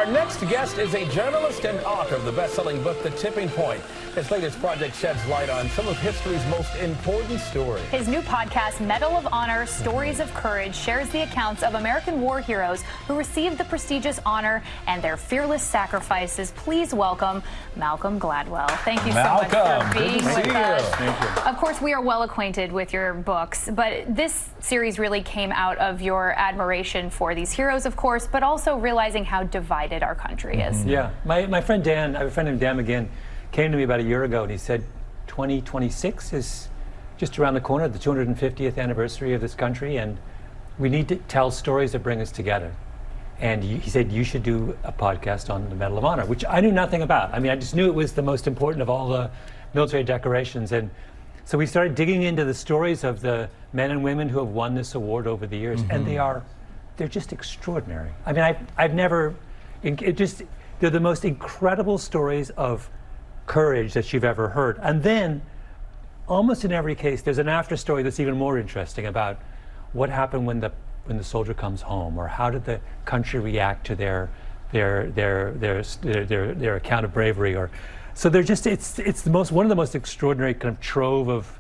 Our next guest is a journalist and author of the best-selling book, The Tipping Point. His latest project sheds light on some of history's most important stories. His new podcast, Medal of Honor, Stories of Courage, shares the accounts of American war heroes who received the prestigious honor and their fearless sacrifices. Please welcome Malcolm Gladwell. Thank you so much for being with us. Thank you. Of course, we are well acquainted with your books, but this series really came out of your admiration for these heroes, of course, but also realizing how divided our country is. Yeah, my friend Dan, I have a friend named Dan McGinn, came to me about a year ago and he said 2026 is just around the corner, the 250th anniversary of this country, and we need to tell stories that bring us together. And he said you should do a podcast on the Medal of Honor, which I knew nothing about. I mean, I just knew it was the most important of all the military decorations. And so we started digging into the stories of the men and women who have won this award over the years, and they're just extraordinary. I mean, they're the most incredible stories of courage that you've ever heard. And then, almost in every case, there's an after story that's even more interesting about what happened when the soldier comes home, or how did the country react to their account of bravery. Or so they're just it's one of the most extraordinary kind of trove of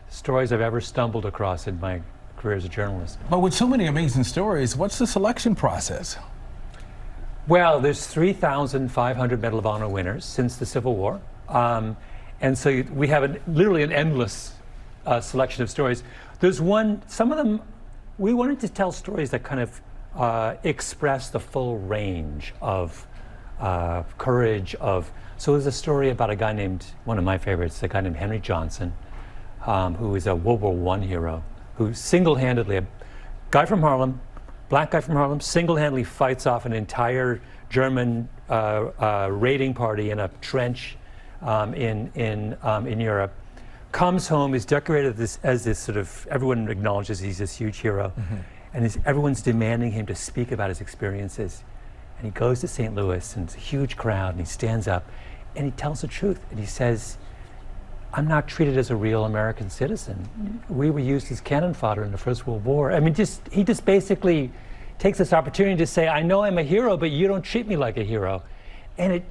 stories I've ever stumbled across in my career as a journalist. But with so many amazing stories, what's the selection process? Well, there's 3,500 Medal of Honor winners since the Civil War. And so we have literally an endless selection of stories. There's some of them, we wanted to tell stories that kind of express the full range of courage. So there's a story about a guy named, one of my favorites, a guy named Henry Johnson, who is a World War I hero, who single-handedly, a guy from Harlem, black guy from Harlem, single-handedly fights off an entire German raiding party in a trench in Europe. Comes home, is decorated as this sort of, everyone acknowledges he's this huge hero, and everyone's demanding him to speak about his experiences. And he goes to St. Louis, and it's a huge crowd, and he stands up, and he tells the truth, and he says, I'm not treated as a real American citizen. We were used as cannon fodder in the First World War. I mean, he just basically takes this opportunity to say, I know I'm a hero, but you don't treat me like a hero. And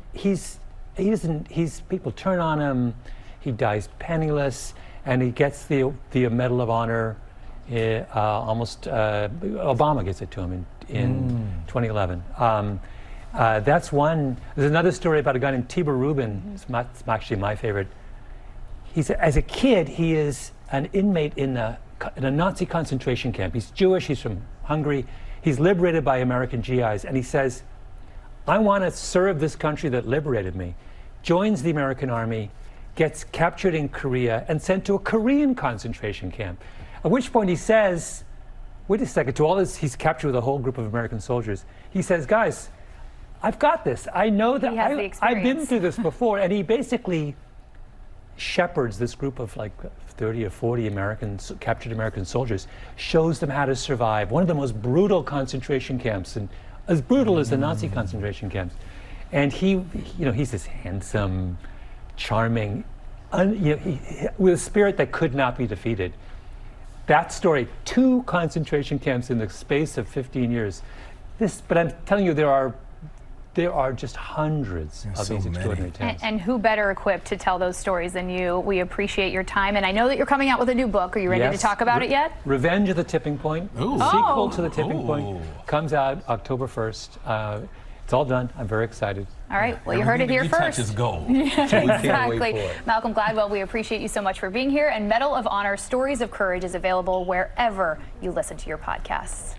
people turn on him, he dies penniless, and he gets the Medal of Honor, Obama gets it to him in 2011. That's one. There's another story about a guy named Tiber Rubin. It's actually my favorite. As a kid, he is an inmate in a Nazi concentration camp. He's Jewish, he's from Hungary. He's liberated by American GIs, and he says, I want to serve this country that liberated me. Joins the American army, gets captured in Korea, and sent to a Korean concentration camp. At which point he says, wait a second, to all this, he's captured with a whole group of American soldiers. He says, guys, I've got this. I know that I've been through this before. And he basically shepherds this group of like 30 or 40 captured American soldiers, shows them how to survive one of the most brutal concentration camps, and as brutal as the Nazi concentration camps. And he's this handsome, charming, with a spirit that could not be defeated. That story, 2 concentration camps in the space of 15 years. But I'm telling you, there are just hundreds of these extraordinary tales. And who better equipped to tell those stories than you? We appreciate your time, and I know that you're coming out with a new book. Are you ready to talk about it yet? Revenge of the Tipping Point. Ooh. Sequel to The Tipping Point comes out October 1st. It's all done. I'm very excited. All right. Well, you heard it here first. Touch is gold. Yeah, exactly. Malcolm Gladwell, we appreciate you so much for being here. And Medal of Honor, Stories of Courage is available wherever you listen to your podcasts.